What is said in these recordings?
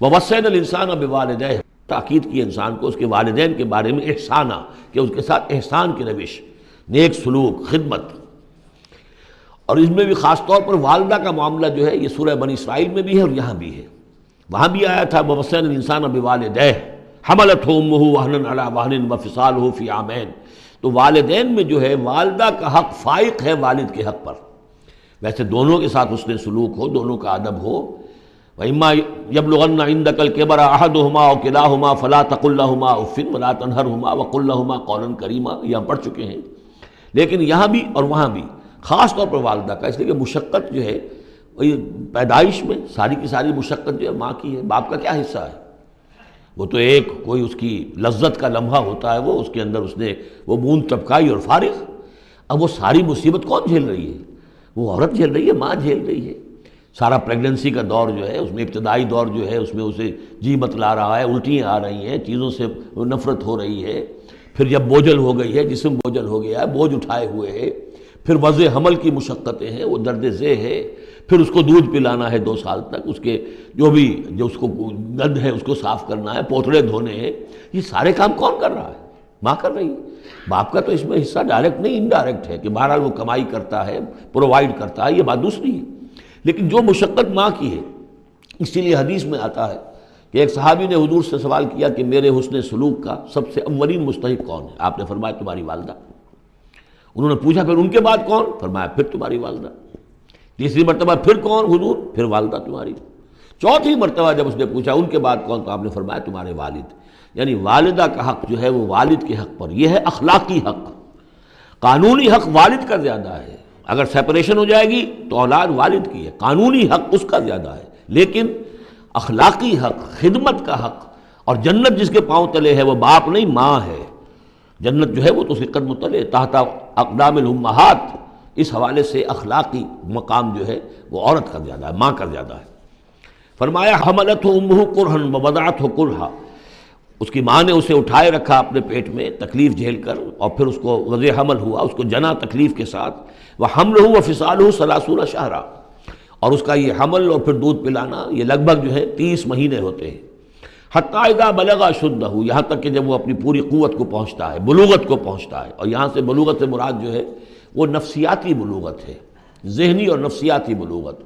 وَوَصَّيْنَا الْإِنسَانَ بِوَالِدَيْهِ، تاکید کی انسان کو اس کے والدین کے بارے میں احسانہ، کہ اس کے ساتھ احسان کی روش، نیک سلوک، خدمت۔ اور اس میں بھی خاص طور پر والدہ کا معاملہ جو ہے یہ سورہ بنی اسرائیل میں بھی ہے اور یہاں بھی ہے۔ وہاں بھی آیا تھا وَوَصَّيْنَا الْإِنسَانَ بِوَالِدَيْهِ حَمَلَتْهُ أُمُّهُ وَهْنًا عَلَىٰ وَهْنٍ وَفِصَالُهُ فِي عَامَيْنِ۔ تو والدین میں جو ہے والدہ کا حق فائق ہے والد کے حق پر، ویسے دونوں کے ساتھ حسن سلوک ہو، دونوں کا ادب ہو۔ وَإِمَّا يَبْلُغَنَّ عِندَكَ الْكِبَرَ أَحَدُهُمَا أَوْ كِلَاهُمَا فَلَا تَقُل لَّهُمَا أُفٍّ وَلَا تَنْهَرْهُمَا وَقُل لَّهُمَا قَوْلًا كَرِيمًا، یہ ہم پڑھ چکے ہیں۔ لیکن یہاں بھی اور وہاں بھی خاص طور پر والدہ کا، اس لیے کہ مشقت جو ہے پیدائش میں ساری کی ساری مشقت جو ہے ماں کی ہے، باپ کا کیا حصہ ہے؟ وہ تو ایک کوئی اس کی لذت کا لمحہ ہوتا ہے، وہ اس کے اندر اس نے وہ بوند ٹپکائی اور فارغ۔ اب وہ ساری مصیبت کون جھیل رہی ہے؟ وہ عورت جھیل رہی ہے، ماں جھیل رہی ہے۔ سارا پریگننسی کا دور جو ہے اس میں ابتدائی دور جو ہے اس میں اسے جی متلا رہا ہے، الٹیاں آ رہی ہیں، چیزوں سے نفرت ہو رہی ہے، پھر جب بوجھل ہو گئی ہے، جسم بوجھل ہو گیا ہے، بوجھ اٹھائے ہوئے ہے، پھر وضع حمل کی مشقتیں ہیں، وہ درد ذہ ہے، پھر اس کو دودھ پلانا ہے 2 سال تک، اس کے جو اس کو گند ہے اس کو صاف کرنا ہے، پوتڑے دھونے ہیں، یہ سارے کام کون کر رہا ہے؟ ماں کر رہی ہے۔ باپ کا تو اس میں حصہ ڈائریکٹ نہیں، انڈائریکٹ ہے کہ بہرحال وہ کمائی کرتا ہے، پرووائڈ کرتا ہے، یہ بات دوسری ہے۔ لیکن جو مشقت ماں کی ہے، اسی لیے حدیث میں آتا ہے کہ ایک صحابی نے حضور سے سوال کیا کہ میرے حسن سلوک کا سب سے اولین مستحق کون ہے؟ آپ نے فرمایا تمہاری والدہ۔ انہوں نے پوچھا پھر ان کے بعد کون؟ فرمایا پھر تمہاری والدہ۔ تیسری مرتبہ پھر کون؟ حضور پھر والدہ تمہاری۔ چوتھی مرتبہ جب اس نے پوچھا ان کے بعد کون، تو آپ نے فرمایا تمہارے والد۔ یعنی والدہ کا حق جو ہے وہ والد کے حق پر، یہ ہے اخلاقی حق۔ قانونی حق والد کا زیادہ ہے، اگر سیپریشن ہو جائے گی تو اولاد والد کی ہے، قانونی حق اس کا زیادہ ہے، لیکن اخلاقی حق، خدمت کا حق اور جنت جس کے پاؤں تلے ہے وہ باپ نہیں ماں ہے۔ جنت جو ہے وہ تو اس کے قدم تلے تحت اقدام الامہات، اس حوالے سے اخلاقی مقام جو ہے وہ عورت کا زیادہ ہے، ماں کا زیادہ ہے۔ فرمایا حملتہ امہ کرہا ووضعتہ کرہا، اس کی ماں نے اسے اٹھائے رکھا اپنے پیٹ میں تکلیف جھیل کر، اور پھر اس کو وضع حمل ہوا، اس کو جنا تکلیف کے ساتھ، وحملہ وفصالہ 30 شہرا، اور اس کا یہ حمل اور پھر دودھ پلانا یہ لگ بھگ جو ہے 30 مہینے ہوتے ہیں۔ حتیٰ اذا بلغ اشدہ، یہاں تک کہ جب وہ اپنی پوری قوت کو پہنچتا ہے، بلوغت کو پہنچتا ہے۔ اور یہاں سے بلوغت سے مراد جو ہے وہ نفسیاتی بلوغت ہے، ذہنی اور نفسیاتی بلوغت۔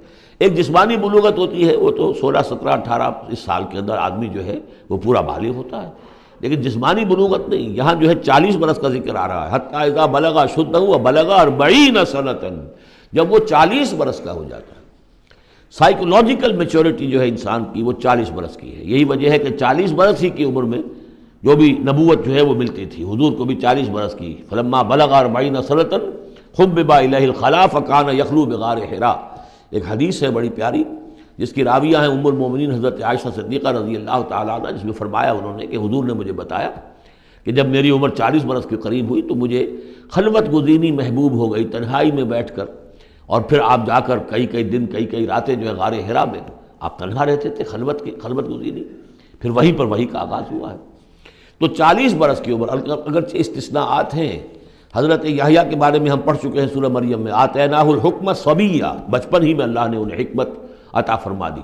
ایک جسمانی بلوغت ہوتی ہے، وہ تو 16 17 18 اس سال کے اندر آدمی جو ہے وہ پورا بالغ ہوتا ہے، لیکن جسمانی بلوغت نہیں۔ یہاں جو ہے 40 برس کا ذکر آ رہا ہے، حتیٰ اذا بلغ اشدہ وبلغ 40 سنۃ، جب وہ 40 برس کا ہو جاتا ہے۔ سائیکولوجیکل میچورٹی جو ہے انسان کی وہ 40 برس کی ہے۔ یہی وجہ ہے کہ 40 برس ہی کی عمر میں جو بھی نبوت جو ہے وہ ملتی تھی، حضور کو بھی 40 برس کی۔ فلما بلغ 40 سنۃ حبب الیہ الخلاء فکان یخلو بغار حراء، ایک حدیث ہے بڑی پیاری جس کی راویہ ہیں ام المومنین حضرت عائشہ صدیقہ رضی اللہ تعالیٰ عنہ، جس میں فرمایا انہوں نے کہ حضور نے مجھے بتایا کہ جب میری عمر 40 برس کے قریب ہوئی تو مجھے خلوت گزینی محبوب ہو گئی، تنہائی میں بیٹھ کر، اور پھر آپ جا کر کئی دن کئی راتیں جو ہے غار حرا میں آپ تنہا رہتے تھے، خلوت گزینی، پھر وہیں پر وہی کا آغاز ہوا ہے۔ تو 40 برس کی عمر، اگرچہ استثناءات ہیں، حضرت یحییٰ کے بارے میں ہم پڑھ چکے ہیں سورہ مریم میں، آتیناہ الحکم صبیہ، بچپن ہی میں اللہ نے انہیں حکمت عطا فرما دی،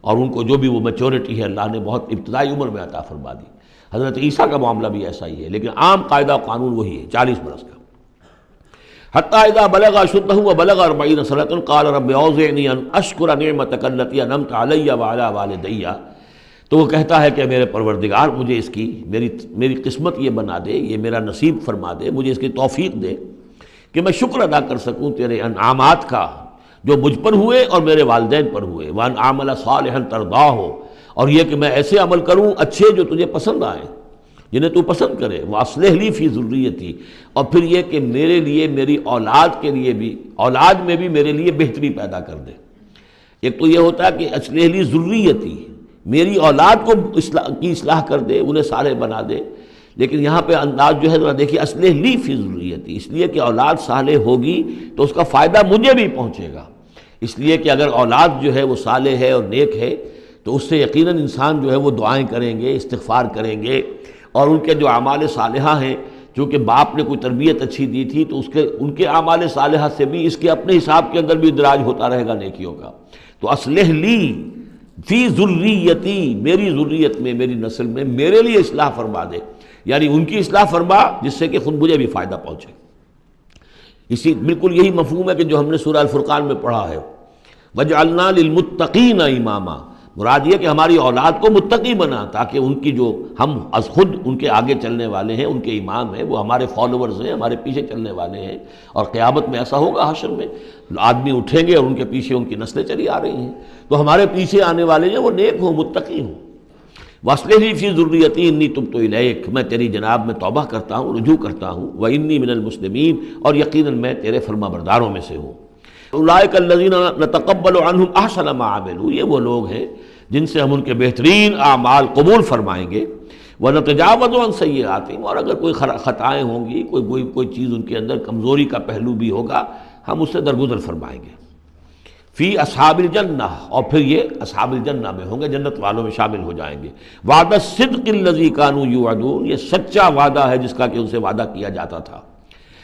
اور ان کو جو بھی وہ میچورٹی ہے اللہ نے بہت ابتدائی عمر میں عطا فرما دی۔ حضرت عیسیٰ کا معاملہ بھی ایسا ہی ہے، لیکن عام قاعدہ و قانون وہی ہے 40 برس کا۔ حتیٰ اذا بلغ اشدہ وبلغ 40 سنۃ قال رب اوزعنی ان اشکر نعمتک التی انعمت علی وعلی والدی، تو وہ کہتا ہے کہ میرے پروردگار مجھے اس کی میری قسمت یہ بنا دے، یہ میرا نصیب فرما دے، مجھے اس کی توفیق دے کہ میں شکر ادا کر سکوں تیرے انعامات کا جو مجھ پر ہوئے اور میرے والدین پر ہوئے، وان اعمل صالحا ترضاہ، اور یہ کہ میں ایسے عمل کروں اچھے جو تجھے پسند آئیں، جنہیں تو پسند کرے، واصلح لی فی ذریتی، اور پھر یہ کہ میرے لیے میری اولاد کے لیے بھی، اولاد میں بھی میرے لیے بہتری پیدا کر دے۔ ایک تو یہ ہوتا ہے کہ اصلح لی ذریتی، میری اولاد کو اصلاح کر دے، انہیں صالح بنا دے، لیکن یہاں پہ انداز جو ہے ذرا دیکھیے، اصلح لی فی ذریتی، اس لیے کہ اولاد صالح ہوگی تو اس کا فائدہ مجھے بھی پہنچے گا، اس لیے کہ اگر اولاد جو ہے وہ صالح ہے اور نیک ہے تو اس سے یقیناً انسان جو ہے وہ دعائیں کریں گے، استغفار کریں گے، اور ان کے جو اعمال صالحہ ہیں، چونکہ باپ نے کوئی تربیت اچھی دی تھی تو ان کے اعمال صالحہ سے بھی اس کے اپنے حساب کے اندر بھی ادراج ہوتا رہے گا نیکیوں کا۔ تو اصلح لی فی ذریتی، میری ذریت میں، میری نسل میں میرے لیے اصلاح فرما دے، یعنی ان کی اصلاح فرما جس سے کہ خود مجھے بھی فائدہ پہنچے۔ اسی بالکل یہی مفہوم ہے کہ جو ہم نے سورہ الفرقان میں پڑھا ہے، وَجْعَلْنَا لِلْمُتَّقِينَ اماما، مراد یہ کہ ہماری اولاد کو متقی بنا، تاکہ ان کی جو ہم از خود ان کے آگے چلنے والے ہیں، ان کے امام ہیں، وہ ہمارے فالوورز ہیں، ہمارے پیچھے چلنے والے ہیں، اور قیامت میں ایسا ہوگا حشر میں آدمی اٹھیں گے اور ان کے پیچھے ان کی نسلیں چلی آ رہی ہیں، تو ہمارے پیچھے آنے والے ہیں وہ نیک ہوں، متقی ہوں۔ وَأَصْلِحْ لِي فِي ذُرِّيَّتِي إِنِّي تُبْتُ إِلَيْكَ، میں تیری جناب میں توبہ کرتا ہوں، رجوع کرتا ہوں، وَإِنِّي مِنَ الْمُسْلِمِينَ، اور یقیناً میں تیرے فرما برداروں میں سے ہوں۔ اولئک الذین نتقبل عنہم احسن ما عملوا، یہ وہ لوگ ہیں جن سے ہم ان کے بہترین اعمال قبول فرمائیں گے، ونتجاوز عن سیئاتہم، اور اگر کوئی خطائیں ہوں گی، کوئی چیز ان کے اندر کمزوری کا پہلو بھی ہوگا، ہم اس سے درگزر فرمائیں گے۔ فی اصحاب الجنہ، اور پھر یہ اصحاب الجنہ میں ہوں گے، جنت والوں میں شامل ہو جائیں گے۔ وعد الصدق الذی کانوا یوعدون، یہ سچا وعدہ ہے جس کا کہ ان سے وعدہ کیا جاتا تھا۔